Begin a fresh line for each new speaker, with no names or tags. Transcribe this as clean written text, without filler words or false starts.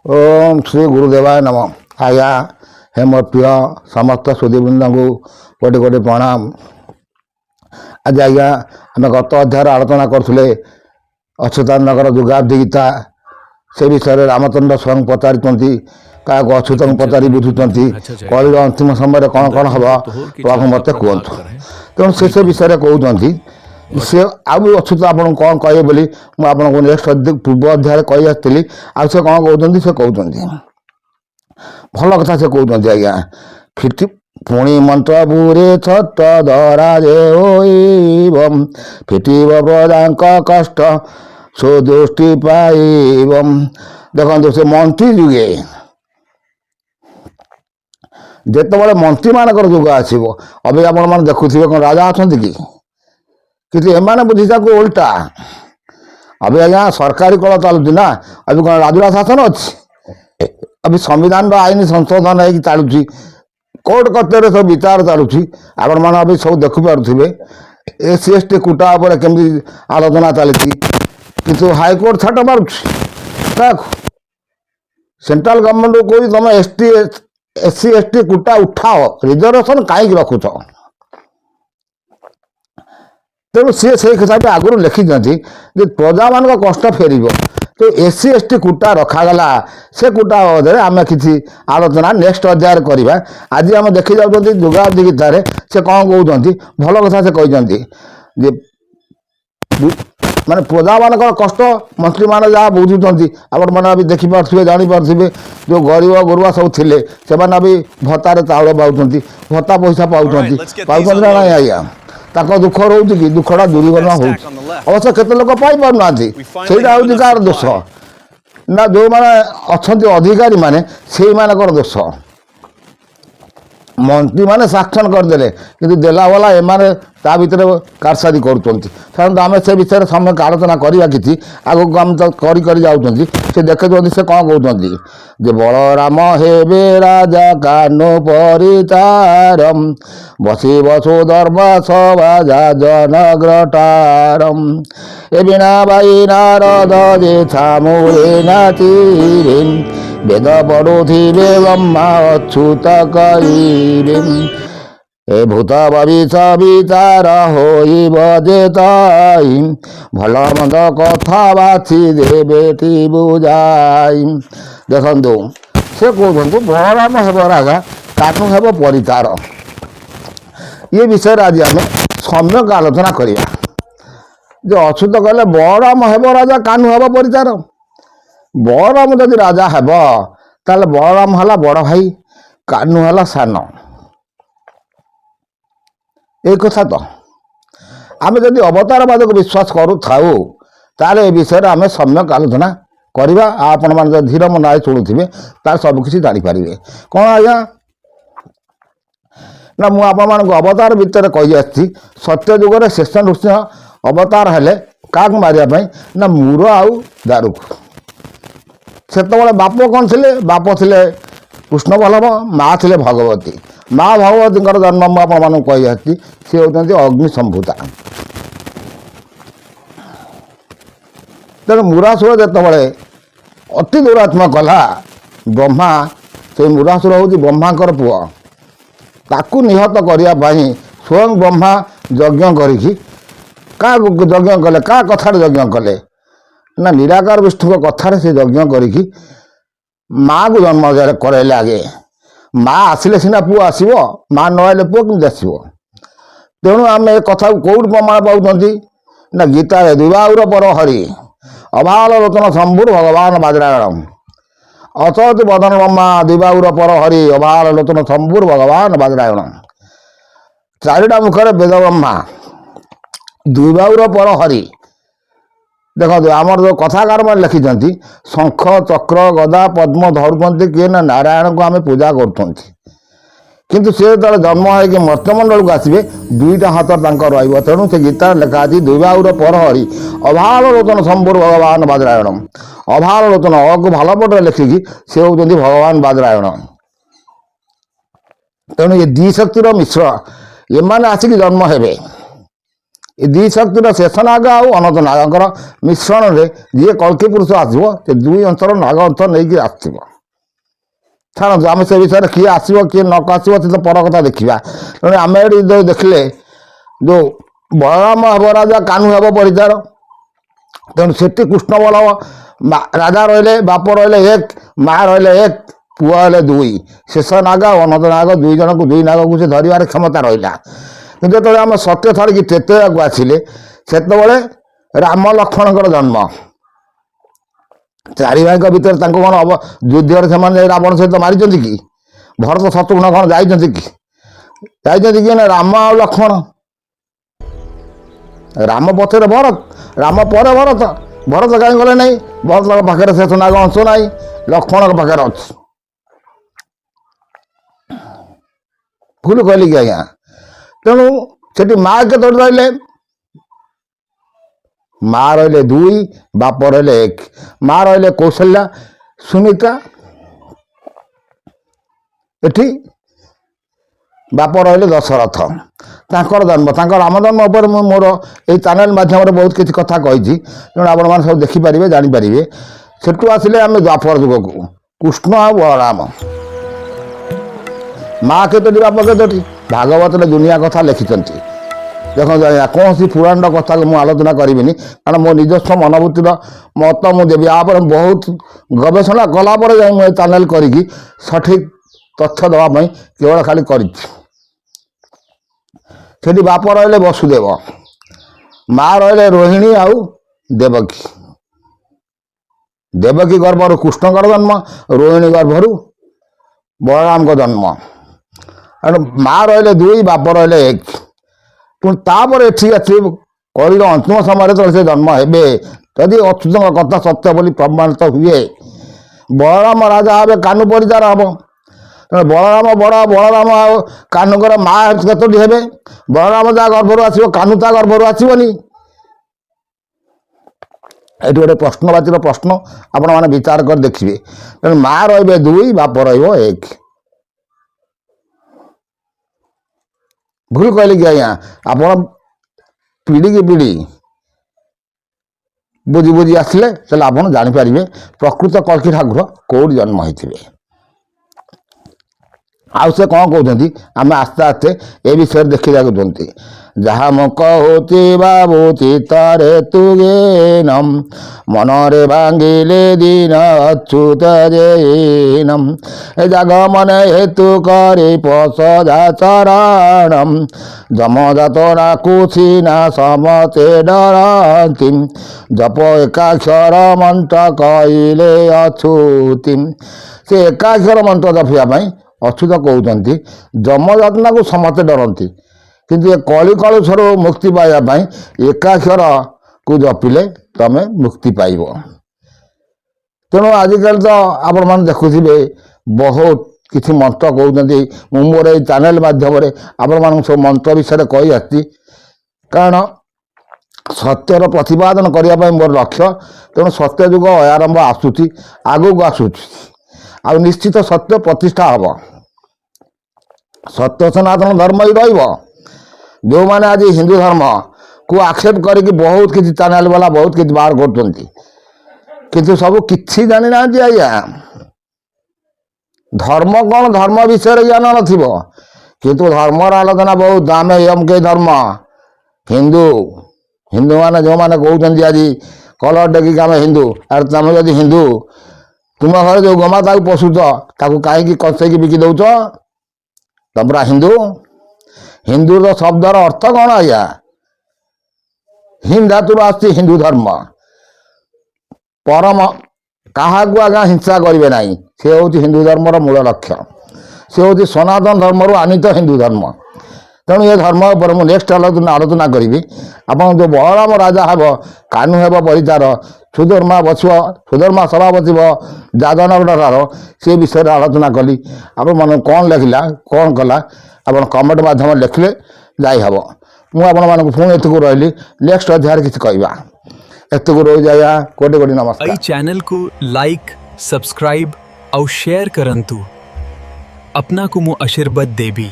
ओम श्री गुरुदेवाय नम। आज्ञा हे मोर प्रिय समस्त सुधीवृंद को कोटि कोटि प्रणाम। आज आज्ञा आम गत अध्याय आलोचना करुले अच्युतानंद दुर्गाब्दी गीता से विषय में रामचंद्र स्वयं पचारि क्या अच्युत पचारि बुझुंट कलिर अंतिम समय कौन कौन हम प्रभु मत कहतु तेणु से विषय कहते से आउ अच्युत आप कौन कहे बोली मुझे नेक्स्ट पूर्व अध्याय कही आसती आ से कौन कहते से कहते भल कथा से कहते आज्ञा फिटी पुणी मंत्र बुरे छत धरा जे फिटब प्रजा कष्ट सुदृष्टि पाइब। देखो से मंत्री जुगे जिते मंत्री मानकर जुग आसो अभी आपण मैंने देखुए कौन राजा अच्छा कि एमाने बुझीचा को उल्टा अभी आज्ञा सरकारी कल चलुची ना अभी कौन राजुरा शासन अच्छी अभी संविधान आईन संशोधन हो चलुची कोर्ट कचहरी सब विचार चलुची आपण मैंने अभी सब देखिपे एससी एसटी कोटा पर केमी आलोचना चली कि हाईकोर्ट छाट मारुची सेंट्रल गवर्नमेंट को कह तुम एससी एसटी कोटा उठाओ रिजर्वेशन कहीं रखुच तेणु सी से हिसाब से आगुरी लिखी प्रजा मान कष्ट फेर तो एससी एसटी कोटा रखागला से कोटा आम कि आलोचना नेक्स्ट अध्याय करवा। आज आम देखी जाऊँ दुर्गाब्दी गीतार से कौन कहते भल कथा से कहते माने प्रजा मान कष्ट मंत्री मान जहाँ बुझुंट आपण मैंने अभी देखिपे जापे जो गरीब गुरुआ सब थे से भत्तार चाउल पाँच भत्ता पैसा पाँच ना ना आज्ञा ताको दुख रोच कि दुखटा दूरीकरण होवश्य केते लोक पाई पारना से कार दोष ना जो मैंने अच्छा अधिकारी माने से मानकर दोष मंत्री माने साक्षन करदे कि देला वाला एमाने ता भितर कारसादी करुँच साधारणतः आम से विषय समय आलोचना करवा कि आगे आम तो कर जाऊँ से देखे से कौन कहते जे बलराम हेबे राजा कानु परितारम बसी बसो धर्म सभा जन ग्रटारम ए बिना भाई नारद जे छामुरे नाचिरे वेद पढ़ुथिबे ब्रह्मा अच्युत कहिबे ए भूत भविष्य विचार होइब जेताई भल मंद कथा बाछी देबेटी बुझाई। देखु से कहते बलराम हेब राजा कानु हेब परितार ये विषय आज आम सम्यक आलोचना करवा। जो अच्युत कहले बलराम हेब राजा कानु हेब परितार बलराम जदि राजा हेब ताले बलराम हला बड़ भाई कानु हला सान एक कथा तो आम जदि अवतारवाद को विश्वास करू ताले ए विषय आम सम्यक आलोचना करवा। आपण मैंने धीर मन आए शुणुवे तार सबकि जानीपारे कौन आज्ञा ना मुझे अवतार भितर कही आसी सत्य जुगर शेष नृसिंह अवतार हेले क्या मारे ना मूर आउ दारू से बाप कौन थे बाप थे कृष्ण बल्लभ माँ थे भगवती माँ भगवती जन्म मुझे कही आसी सी होती अग्निशंभुता। तेणु मुरासुर जिते अति दुरात्मा कला ब्रह्मा से मुरासुर हूँ ब्रह्मांकर पुआ ताकू निहत करने स्वयं ब्रह्मा यज्ञ करी क्या यज्ञ कले क्या कथार यज्ञ कले ना निराकार विष्णु कथार से यज्ञ करी माँ को जन्म कराइले आगे माँ आसिले सीना पुआ आसो माँ न आइले पुआ केमती आसो। तेणु आम ए कथा कौट प्रमाण पाँच ना गीतार दिवाउर पर हरि अभाल लोचन शंभुर भगवान बाजरायण अचत बदन ब्रह्मा दिवाउर पर हरि अभाल लोचन शंभुर भगवान बाजरायण चारिटा मुखर वेद ब्रह्मा दिवाउर पर हरि। देखो आमर जो कथाकार मैंने लिखिं शंख चक्र गदा पद्म धरुंच किए ना नारायण को आम पूजा करूँ सी जो जन्म हो मर्त्यमंडल को आसवे दुईटा हाथ तेणु से गीता लिखा अच्छी दुबाउर पर हरि अभाल लोचन शंभुर भगवान बाजरायण अभाल लोचन अ को भाल पटे लिखिकी सी हूँ भगवान बाजरायण। तेणु ये दिशक्तिर मिश्र एमाने आसिक जन्म हेबे ଏ ଦୁଇ ଶକ୍ତିର ଶେଷନାଗ ଆଉ ଅନନ୍ତ ନାଗଙ୍କର ମିଶ୍ରଣରେ ଯିଏ କଳ୍କି ପୁରୁଷ ଆସିବ ସେ ଦୁଇ ଅଂଶର ନାଗ ଅଂଶ ନେଇକି ଆସିବ। ଛାଡ଼ନ୍ତୁ ଆମେ ସେ ବିଷୟରେ କିଏ ଆସିବ କିଏ ନ ଆସିବ ସେ ତ ପର କଥା ଦେଖିବା। ତେଣୁ ଆମେ ଏଠି ଯେଉଁ ଦେଖିଲେ ଯେଉଁ ବଳରାମ ହେବ ରାଜା, କାହ୍ନୁ ହେବ ପରିଚାର। ତେଣୁ ସେଠି କୃଷ୍ଣ ବଳରାମ ରାଜା ରହିଲେ, ବାପ ରହିଲେ ଏକ, ମା ରହିଲେ ଏକ, ପୁଅ ହେଲେ ଦୁଇ। ଶେଷ ନାଗ ଆଉ ଅନନ୍ତ ନାଗ ଦୁଇ ଜଣଙ୍କୁ ଦୁଇ ନାଗକୁ ସେ ଧରିବାର କ୍ଷମତା ରହିଲା। କିନ୍ତୁ ଯେତେବେଳେ ଆମେ ସତ୍ୟ ଛାଡ଼ିକି ତ୍ରେତୟାକୁ ଆସିଲେ ସେତେବେଳେ ରାମ ଲକ୍ଷ୍ମଣଙ୍କର ଜନ୍ମ। ଚାରି ଭାଇଙ୍କ ଭିତରେ ତାଙ୍କୁ କ'ଣ ଯୁଦ୍ଧରେ ସେମାନେ ଯାଇ ରାବଣ ସହିତ ମାରିଛନ୍ତି କି? ଭରତ ଶତ୍ରୁଘ୍ନ କ'ଣ ଯାଇଛନ୍ତି କି? ଯାଇଛନ୍ତି କି ନା ରାମ ଆଉ ଲକ୍ଷ୍ମଣ। ରାମ ପଛରେ ଭରତ, ରାମ ପରେ ଭରତ। ଭରତ କାହିଁ ଗଲେ ନାହିଁ? ଭରତଙ୍କ ପାଖରେ ଶେଷ ନାଗ ଅଂଶ ନାହିଁ, ଲକ୍ଷ୍ମଣଙ୍କ ପାଖରେ ଅଛି। ଭୁଲ କହିଲି କି ଆଜ୍ଞା? ତେଣୁ ସେଠି ମା କେତୋଟି ରହିଲେ? ମା ରହିଲେ ଦୁଇ, ବାପ ରହିଲେ ଏକ। ମା ରହିଲେ କୌଶଲ୍ୟା, ସୁମିତ୍ରା। ଏଠି ବାପ ରହିଲେ ଦଶରଥ। ତାଙ୍କର ଜନ୍ମ, ତାଙ୍କ ରାମ ଜନ୍ମ ଉପରେ ମୁଁ ମୋର ଏଇ ଚ୍ୟାନେଲ ମାଧ୍ୟମରେ ବହୁତ କିଛି କଥା କହିଛି। ତେଣୁ ଆପଣମାନେ ସବୁ ଦେଖିପାରିବେ, ଜାଣିପାରିବେ। ସେଠୁ ଆସିଲେ ଆମେ ଦ୍ୱାପର ଯୁଗକୁ, କୃଷ୍ଣ ଆଉ ବଳରାମ। ମା କେତୋଟି, ବାପ କେତୋଟି? ଭାଗବତରେ ଦୁନିଆ କଥା ଲେଖିଛନ୍ତି। ଦେଖନ୍ତୁ ଆଜ୍ଞା, କୌଣସି ପୁରାଣ କଥାକୁ ମୁଁ ଆଲୋଚନା କରିବିନି, କାରଣ ମୋ ନିଜସ୍ୱ ମନୋବୃତ୍ତିର ମତ ମୁଁ ଦେବି। ପରେ ବହୁତ ଗବେଷଣା କଲା ପରେ ଯାଇ ମୁଁ ଏ ଚ୍ୟାନେଲ କରିକି ସଠିକ୍ ତଥ୍ୟ ଦେବା ପାଇଁ କେବଳ ଖାଲି କରିଛି। ସେଠି ବାପ ରହିଲେ ବସୁଦେବ, ମା ରହିଲେ ରୋହିଣୀ ଆଉ ଦେବକୀ। ଦେବକୀ ଗର୍ଭରୁ କୃଷ୍ଣଙ୍କର ଜନ୍ମ, ରୋହିଣୀ ଗର୍ଭରୁ ବଳରାମଙ୍କ ଜନ୍ମ। ତେଣୁ ମା ରହିଲେ ଦୁଇ, ବାପ ରହିଲେ ଏକ। ପୁଣି ତାପରେ ଏଠି ଅଛି କଳିର ଅନ୍ତିମ ସମୟରେ ତ ସେ ଜନ୍ମ ହେବେ, ଯଦି ଅଚ୍ୟୁତଙ୍କ କଥା ସତ୍ୟ ବୋଲି ପ୍ରମାଣିତ ହୁଏ। ବଳରାମ ରାଜା ହେବେ, କାହ୍ନୁ ପରିଚାର ହେବ। ତେଣୁ ବଳରାମ ବଡ଼, ବଳରାମ ଆଉ କାହ୍ନୁଙ୍କର ମା କେତୋଟି ହେବେ? ବଳରାମ ଯାହା ଗର୍ଭରୁ ଆସିବ, କାହ୍ନୁ ତା ଗର୍ଭରୁ ଆସିବନି। ଏଠି ଗୋଟେ ପ୍ରଶ୍ନବାଚୀର ପ୍ରଶ୍ନ, ଆପଣମାନେ ବିଚାର କରି ଦେଖିବେ। ତେଣୁ ମା ରହିବେ ଦୁଇ, ବାପ ରହିବ ଏକ। ଭୁଲ କହିଲି କି ଆଜ୍ଞା? ଆପଣ ପିଢ଼ି କି ପିଢ଼ି ବୁଝି ବୁଝି ଆସିଲେ ତାହେଲେ ଆପଣ ଜାଣିପାରିବେ ପ୍ରକୃତ କଳ୍କି ଠାକୁର କେଉଁଠି ଜନ୍ମ ହେଇଥିବେ। ଆଉ ସେ କ'ଣ କହୁଛନ୍ତି ଆମେ ଆସ୍ତେ ଆସ୍ତେ ଏ ବିଷୟରେ ଦେଖିବାକୁ ଚାହୁଁଛନ୍ତି। ଯାହା ମୁଁ କହୁଛି ଭାବୁଛି ତାରେ ତୁ ଗେନମ, ମନରେ ଭାଙ୍ଗିଲେ ଦିନ ଅଚ୍ୟୁତ ଜୈନମ। ଏ ଜାଗ ମନେ ହେତୁ କରି ପଶଦା ଚରଣମ, ଯମଯାତନାକୁ ସିନା ସମସ୍ତେ ଡରନ୍ତି, ଜପ ଏକାକ୍ଷର ମନ୍ତ୍ର କହିଲେ ଅଚ୍ୟୁତି। ସେ ଏକାକ୍ଷର ମନ୍ତ୍ର ଜପିବା ପାଇଁ ଅଚ୍ୟୁତ କହୁଛନ୍ତି। ଯମଯାତନାକୁ ସମସ୍ତେ ଡରନ୍ତି, କିନ୍ତୁ ଏ କଳି କଳୁଷରୁ ମୁକ୍ତି ପାଇବା ପାଇଁ ଏକାକ୍ଷରକୁ ଜପିଲେ ତମେ ମୁକ୍ତି ପାଇବ। ତେଣୁ ଆଜିକାଲି ତ ଆପଣମାନେ ଦେଖୁଥିବେ ବହୁତ କିଛି ମନ୍ତ୍ର କହୁଛନ୍ତି। ମୁଁ ମୋର ଏଇ ଚ୍ୟାନେଲ ମାଧ୍ୟମରେ ଆପଣମାନଙ୍କୁ ସବୁ ମନ୍ତ୍ର ବିଷୟରେ କହି ଆସିଛି, କାରଣ ସତ୍ୟର ପ୍ରତିପାଦନ କରିବା ପାଇଁ ମୋର ଲକ୍ଷ୍ୟ। ତେଣୁ ସତ୍ୟ ଯୁଗ ଆରମ୍ଭ ଆସୁଛି, ଆଗକୁ ଆସୁଛି, ଆଉ ନିଶ୍ଚିତ ସତ୍ୟ ପ୍ରତିଷ୍ଠା ହେବ। ସତ୍ୟ ସନାତନ ଧର୍ମ ହିଁ ରହିବ। ଯେଉଁମାନେ ଆଜି ହିନ୍ଦୁ ଧର୍ମକୁ ଆକ୍ଷେପ କରିକି ବହୁତ କିଛି ଚ୍ୟାନେଲ ବାଲା ବହୁତ କିଛି ବାହାର କରୁଛନ୍ତି, କିନ୍ତୁ ସବୁ କିଛି ଜାଣିନାହାନ୍ତି ଆଜ୍ଞା। ଧର୍ମ କ'ଣ, ଧର୍ମ ବିଷୟରେ ଜ୍ଞାନ ନଥିବ, କିନ୍ତୁ ଧର୍ମର ଆଲୋଚନା ବହୁତ। ଆମେ ଏମକେ ଧର୍ମ ହିନ୍ଦୁ, ହିନ୍ଦୁମାନେ ଯେଉଁମାନେ କହୁଛନ୍ତି ଆଜି କଲର ଡେକିକି ଆମେ ହିନ୍ଦୁ, ଆରେ ତମେ ଯଦି ହିନ୍ଦୁ, ତୁମ ଘରେ ଯେଉଁ ଗୋମାତାକୁ ପୋଷୁଛ ତାକୁ କାହିଁକି କଞ୍ଚେଇକି ବିକି ଦେଉଛ? ତମରା ହିନ୍ଦୁ? ହିନ୍ଦୁର ଶବ୍ଦର ଅର୍ଥ କ'ଣ ଆଜ୍ଞା? ହିନ୍ଦ ଧାତୁରୁ ଆସିଛି ହିନ୍ଦୁ ଧର୍ମ। ପରମ କାହାକୁ ଆଜ୍ଞା ହିଂସା କରିବେ ନାହିଁ, ସେ ହେଉଛି ହିନ୍ଦୁ ଧର୍ମର ମୂଳ ଲକ୍ଷ୍ୟ। ସେ ହେଉଛି ସନାତନ ଧର୍ମରୁ ଆନିତ ହିନ୍ଦୁ ଧର୍ମ। ତେଣୁ ଏ ଧର୍ମ ଉପରେ ମୁଁ ନେକ୍ସଟ ଆଲୋଚନା କରିବି। ଆପଣ ଯେଉଁ ବଳରାମ ରାଜା ହେବ, କାହ୍ନୁ ହେବ ପରିଚାର, ସୁଧର୍ମା ବସିବ, ସୁଧର୍ମା ସଭା ବସିବ ଯାଦନଗରର, ସେ ବିଷୟରେ ଆଲୋଚନା କଲି। ଆପଣମାନଙ୍କୁ କ'ଣ ଲାଗିଲା, କ'ଣ କଲା, ଆପଣ କମେଣ୍ଟ ମାଧ୍ୟମରେ ଲେଖିଲେ ଯାଇ ହେବ। ମୁଁ ଆପଣମାନଙ୍କୁ ପୁଣି ଏତିକୁ ରହିଲି, ନେକ୍ସଟ ଅଧ୍ୟାୟରେ କିଛି କହିବା। ଏତିକୁ ରହୁଛି ଆଜ୍ଞା, କୋଟି କୋଟି ନମସ୍କାର।
ଏଇ ଚ୍ୟାନେଲକୁ ଲାଇକ୍, ସବସ୍କ୍ରାଇବ୍ ଆଉ शेयर କରନ୍ତୁ। अपना को मु आशीर्वाद देवी।